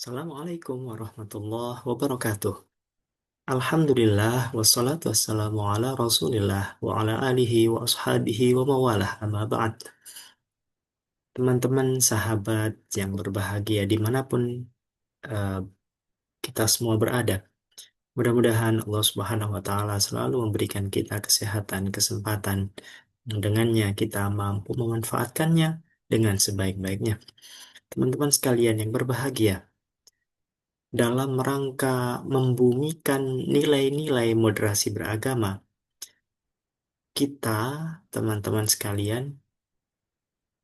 Assalamualaikum warahmatullahi wabarakatuh. Alhamdulillah, wassalatu wassalamu ala rasulillah, wa ala alihi wa ashabihi wa mawalah, amma ba'd. Teman-teman sahabat yang berbahagia dimanapun eh, kita semua berada. Mudah-mudahan Allah Subhanahu wa Ta'ala selalu memberikan kita kesehatan, kesempatan, yang dengannya kita mampu memanfaatkannya dengan sebaik-baiknya. Teman-teman sekalian yang berbahagia, dalam rangka membumikan nilai-nilai moderasi beragama, kita, teman-teman sekalian,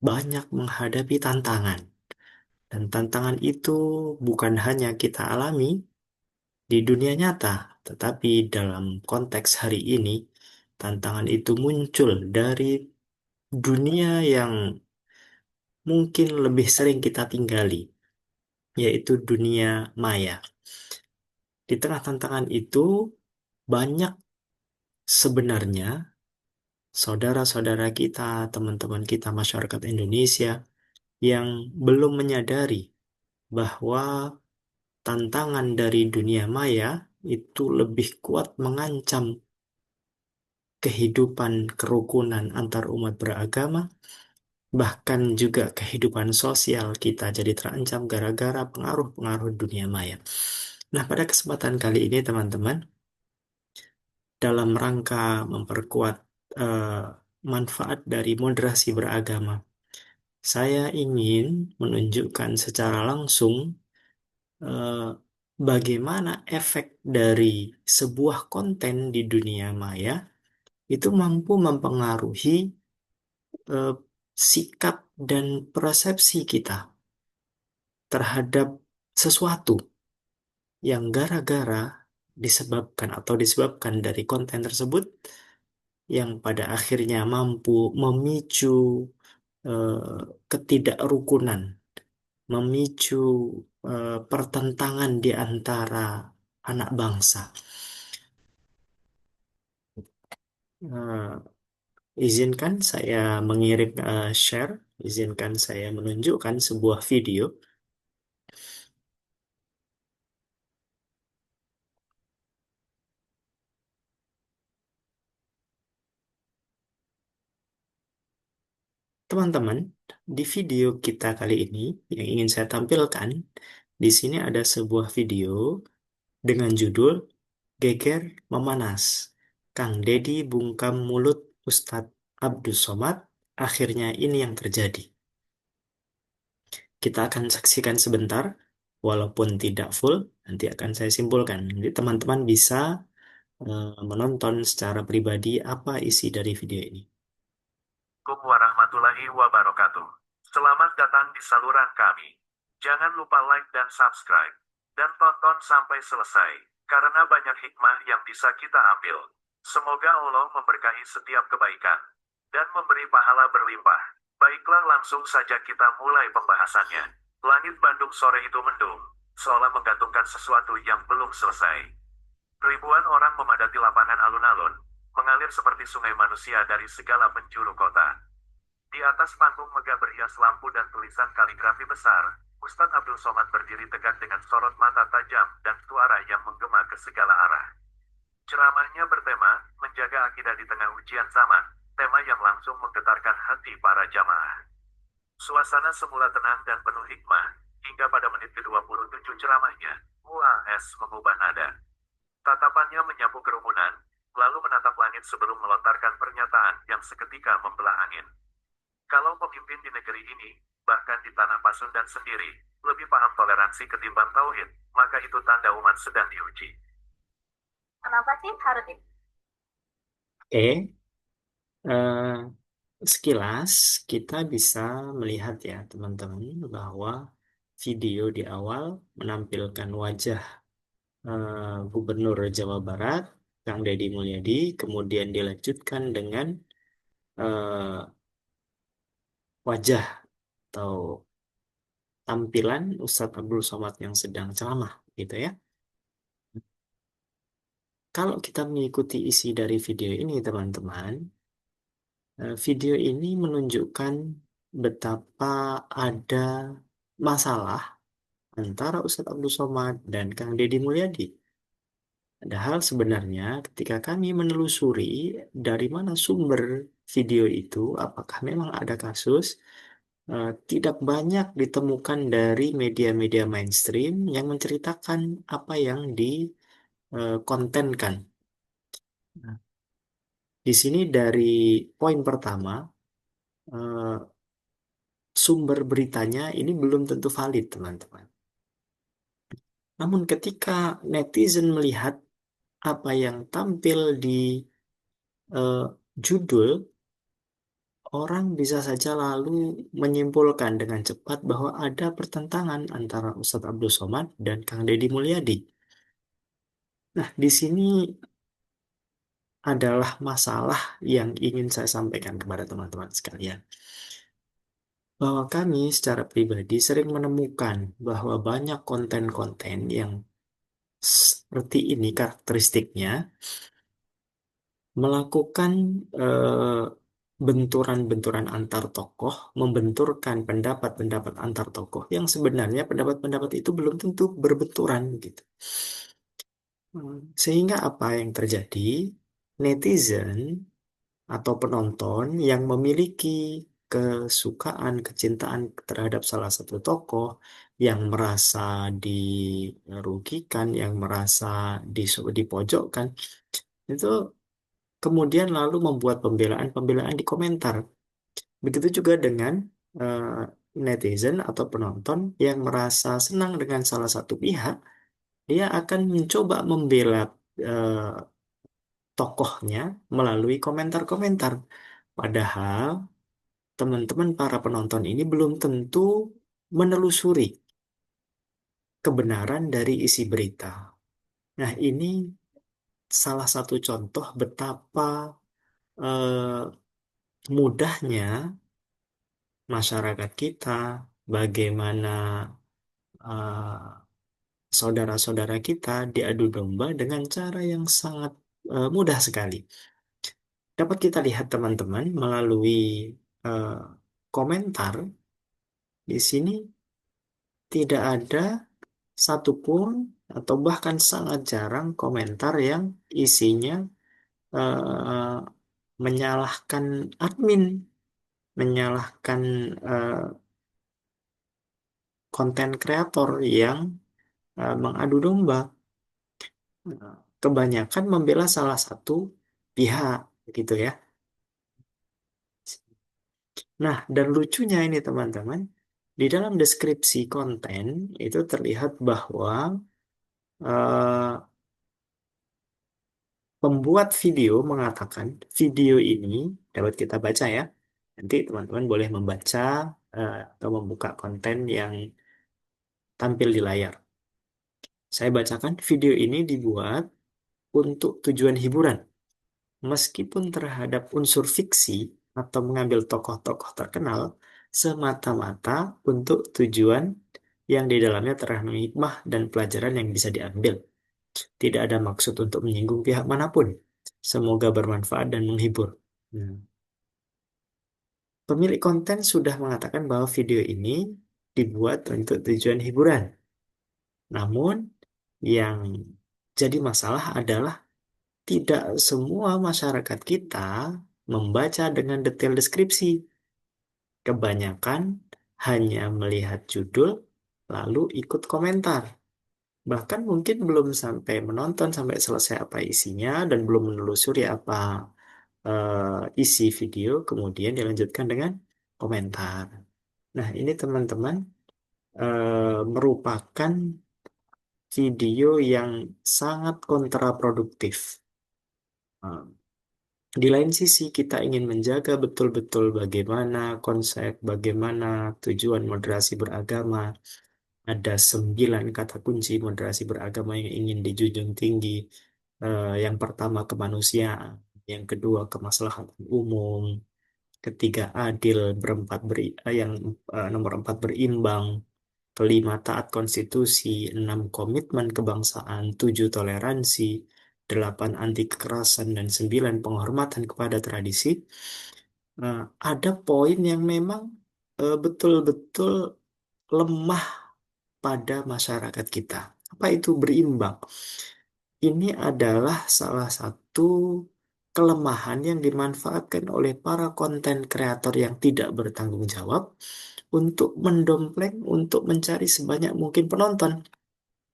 banyak menghadapi tantangan. Dan tantangan itu bukan hanya kita alami di dunia nyata, tetapi dalam konteks hari ini, tantangan itu muncul dari dunia yang mungkin lebih sering kita tinggali, yaitu dunia maya. Di tengah tantangan itu, banyak sebenarnya saudara-saudara kita, teman-teman kita, masyarakat Indonesia yang belum menyadari bahwa tantangan dari dunia maya itu lebih kuat mengancam kehidupan kerukunan antar umat beragama, bahkan juga kehidupan sosial kita jadi terancam gara-gara pengaruh-pengaruh dunia maya. Nah, pada kesempatan kali ini, teman-teman, dalam rangka memperkuat eh, manfaat dari moderasi beragama, saya ingin menunjukkan secara langsung eh, bagaimana efek dari sebuah konten di dunia maya itu mampu mempengaruhi eh, sikap dan persepsi kita terhadap sesuatu yang gara-gara disebabkan dari konten tersebut yang pada akhirnya mampu memicu ketidakrukunan, memicu pertentangan di antara anak bangsa. Eh, izinkan saya mengirim share, izinkan saya menunjukkan sebuah video. Teman-teman, di video kita kali ini yang ingin saya tampilkan, di sini ada sebuah video dengan judul Geger Memanas. Kang Deddy bungkam mulut Ustadz Abdus Somad, akhirnya ini yang terjadi. Kita akan saksikan sebentar, walaupun tidak full, nanti akan saya simpulkan. Jadi teman-teman bisa menonton secara pribadi apa isi dari video ini. Assalamualaikum warahmatullahi wabarakatuh. Selamat datang di saluran kami. Jangan lupa like dan subscribe. Dan tonton sampai selesai, karena banyak hikmah yang bisa kita ambil. Semoga Allah memberkahi setiap kebaikan, dan memberi pahala berlimpah. Baiklah, langsung saja kita mulai pembahasannya. Langit Bandung sore itu mendung, seolah menggantungkan sesuatu yang belum selesai. Ribuan orang memadati lapangan alun-alun, mengalir seperti sungai manusia dari segala penjuru kota. Di atas panggung megah berhias lampu dan tulisan kaligrafi besar, Ustadz Abdul Somad berdiri tegak dengan sorot mata tajam dan suara yang menggema ke segala arah. Ceramahnya bertema, menjaga akidah di tengah ujian zaman, tema yang langsung menggetarkan hati para jamaah. Suasana semula tenang dan penuh hikmah, hingga pada menit ke-27 ceramahnya, UAS mengubah nada. Tatapannya menyapu kerumunan, lalu menatap langit sebelum melontarkan pernyataan yang seketika membelah angin. Kalau pemimpin di negeri ini, bahkan di tanah Pasundan sendiri, lebih paham toleransi ketimbang tauhid, maka itu tanda umat sedang diuji. Kenapa sih harus itu? Oke, sekilas kita bisa melihat ya teman-teman bahwa video di awal menampilkan wajah Gubernur Jawa Barat, Kang Deddy Mulyadi, kemudian dilanjutkan dengan eh, wajah atau tampilan Ustadz Abdul Somad yang sedang ceramah, gitu ya. Kalau kita mengikuti isi dari video ini, teman-teman, video ini menunjukkan betapa ada masalah antara Ustadz Abdul Somad dan Kang Deddy Mulyadi. Padahal sebenarnya ketika kami menelusuri dari mana sumber video itu, apakah memang ada kasus, tidak banyak ditemukan dari media-media mainstream yang menceritakan apa yang dikontenkan. Nah, di sini dari poin pertama, eh, sumber beritanya ini belum tentu valid, teman-teman. Namun ketika netizen melihat apa yang tampil di eh, judul, orang bisa saja lalu menyimpulkan dengan cepat bahwa ada pertentangan antara Ustadz Abdul Somad dan Kang Deddy Mulyadi. Nah, di sini adalah masalah yang ingin saya sampaikan kepada teman-teman sekalian. Bahwa kami secara pribadi sering menemukan bahwa banyak konten-konten yang seperti ini karakteristiknya melakukan eh, benturan-benturan antar tokoh, membenturkan pendapat-pendapat antar tokoh yang sebenarnya pendapat-pendapat itu belum tentu berbenturan gitu. Sehingga apa yang terjadi? Netizen atau penonton yang memiliki kesukaan, kecintaan terhadap salah satu tokoh yang merasa dirugikan, yang merasa dipojokkan, itu kemudian lalu membuat pembelaan-pembelaan di komentar. Begitu juga dengan eh, netizen atau penonton yang merasa senang dengan salah satu pihak, dia akan mencoba membela eh, tokohnya melalui komentar-komentar. Padahal teman-teman para penonton ini belum tentu menelusuri kebenaran dari isi berita. Nah, ini salah satu contoh betapa eh, mudahnya masyarakat kita, bagaimana saudara-saudara kita diadu domba dengan cara yang sangat mudah sekali. Dapat kita lihat teman-teman melalui eh, komentar di sini tidak ada satupun atau bahkan sangat jarang komentar yang isinya eh, menyalahkan admin, menyalahkan eh, konten kreator yang mengadu domba. Kebanyakan membela salah satu pihak, gitu ya. Nah, dan lucunya ini teman-teman, di dalam deskripsi konten itu terlihat bahwa eh, pembuat video mengatakan video ini dapat kita baca ya. Nanti teman-teman boleh membaca atau membuka konten yang tampil di layar. Saya bacakan video ini dibuat untuk tujuan hiburan. Meskipun terhadap unsur fiksi atau mengambil tokoh-tokoh terkenal semata-mata untuk tujuan yang di dalamnya terkandung hikmah dan pelajaran yang bisa diambil. Tidak ada maksud untuk menyinggung pihak manapun. Semoga bermanfaat dan menghibur. Hmm. Pemilik konten sudah mengatakan bahwa video ini dibuat untuk tujuan hiburan. Namun, yang jadi masalah adalah tidak semua masyarakat kita membaca dengan detail deskripsi. Kebanyakan hanya melihat judul, lalu ikut komentar. Bahkan mungkin belum sampai menonton sampai selesai apa isinya dan belum menelusuri apa isi video, kemudian dilanjutkan dengan komentar. Nah, ini teman-teman merupakan video yang sangat kontraproduktif. Di lain sisi, kita ingin menjaga betul-betul bagaimana konsep, bagaimana tujuan moderasi beragama. Ada 9 kata kunci moderasi beragama yang ingin dijunjung tinggi. Yang pertama, kemanusiaan. Yang kedua, kemaslahatan umum. Ketiga, adil. Nomor 4, berimbang. Kelima, taat konstitusi. Enam, komitmen kebangsaan. Tujuh, toleransi. Delapan, anti kekerasan. Dan sembilan, penghormatan kepada tradisi. Ada poin yang memang betul-betul lemah pada masyarakat kita. Apa itu berimbang? Ini adalah salah satu kelemahan yang dimanfaatkan oleh para konten kreator yang tidak bertanggung jawab untuk mendompleng, untuk mencari sebanyak mungkin penonton.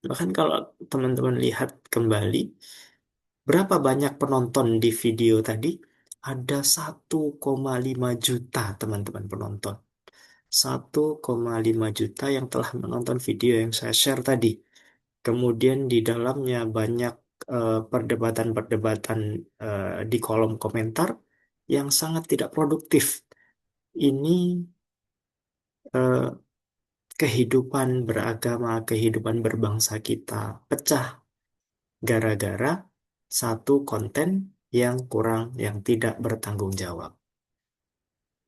Bahkan kalau teman-teman lihat kembali, berapa banyak penonton di video tadi? Ada 1,5 juta teman-teman penonton. 1,5 juta yang telah menonton video yang saya share tadi. Kemudian di dalamnya banyak perdebatan-perdebatan di kolom komentar yang sangat tidak produktif. Ini eh, kehidupan beragama, kehidupan berbangsa kita pecah gara-gara satu konten yang kurang, yang tidak bertanggung jawab.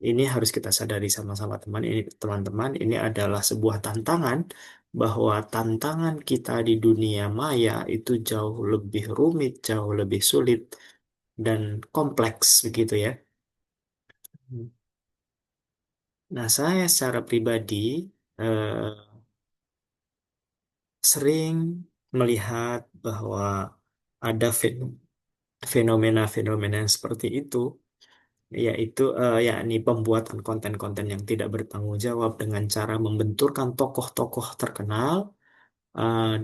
Ini harus kita sadari sama-sama teman-teman. Ini adalah sebuah tantangan bahwa tantangan kita di dunia maya itu jauh lebih rumit, jauh lebih sulit dan kompleks begitu ya. Nah, saya secara pribadi eh, sering melihat bahwa ada fenomena-fenomena yang seperti itu, yaitu yakni pembuatan konten-konten yang tidak bertanggung jawab dengan cara membenturkan tokoh-tokoh terkenal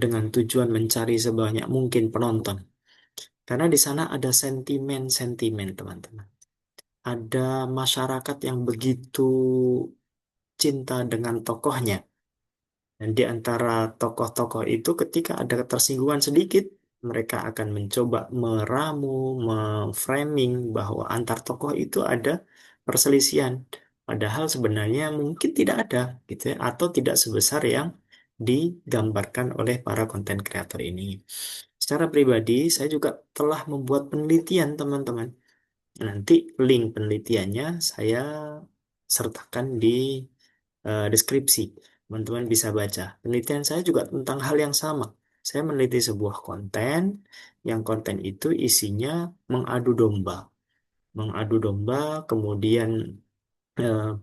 dengan tujuan mencari sebanyak mungkin penonton. Karena di sana ada sentimen-sentimen, teman-teman. Ada masyarakat yang begitu cinta dengan tokohnya. Dan di antara tokoh-tokoh itu ketika ada ketersinggungan sedikit, mereka akan mencoba meramu, memframing bahwa antar tokoh itu ada perselisihan. Padahal sebenarnya mungkin tidak ada, gitu ya, atau tidak sebesar yang digambarkan oleh para konten kreator ini. Secara pribadi, saya juga telah membuat penelitian, teman-teman. Nanti link penelitiannya saya sertakan di deskripsi. Teman-teman bisa baca. Penelitian saya juga tentang hal yang sama. Saya meneliti sebuah konten, yang konten itu isinya mengadu domba. Mengadu domba, kemudian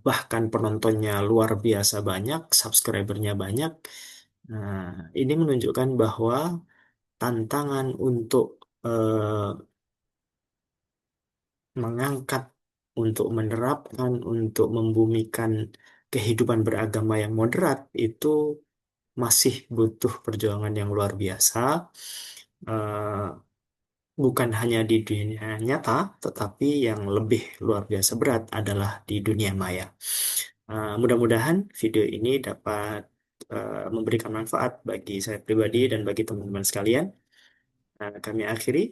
bahkan penontonnya luar biasa banyak, subscribernya banyak. Nah, ini menunjukkan bahwa tantangan untuk eh, mengangkat, untuk menerapkan, untuk membumikan kehidupan beragama yang moderat itu masih butuh perjuangan yang luar biasa. Eh, bukan hanya di dunia nyata, tetapi yang lebih luar biasa berat adalah di dunia maya. Mudah-mudahan video ini dapat memberikan manfaat bagi saya pribadi dan bagi teman-teman sekalian. Kami akhiri.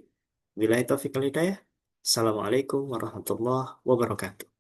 Billahi taufiq wal hidayah. Assalamualaikum warahmatullahi wabarakatuh.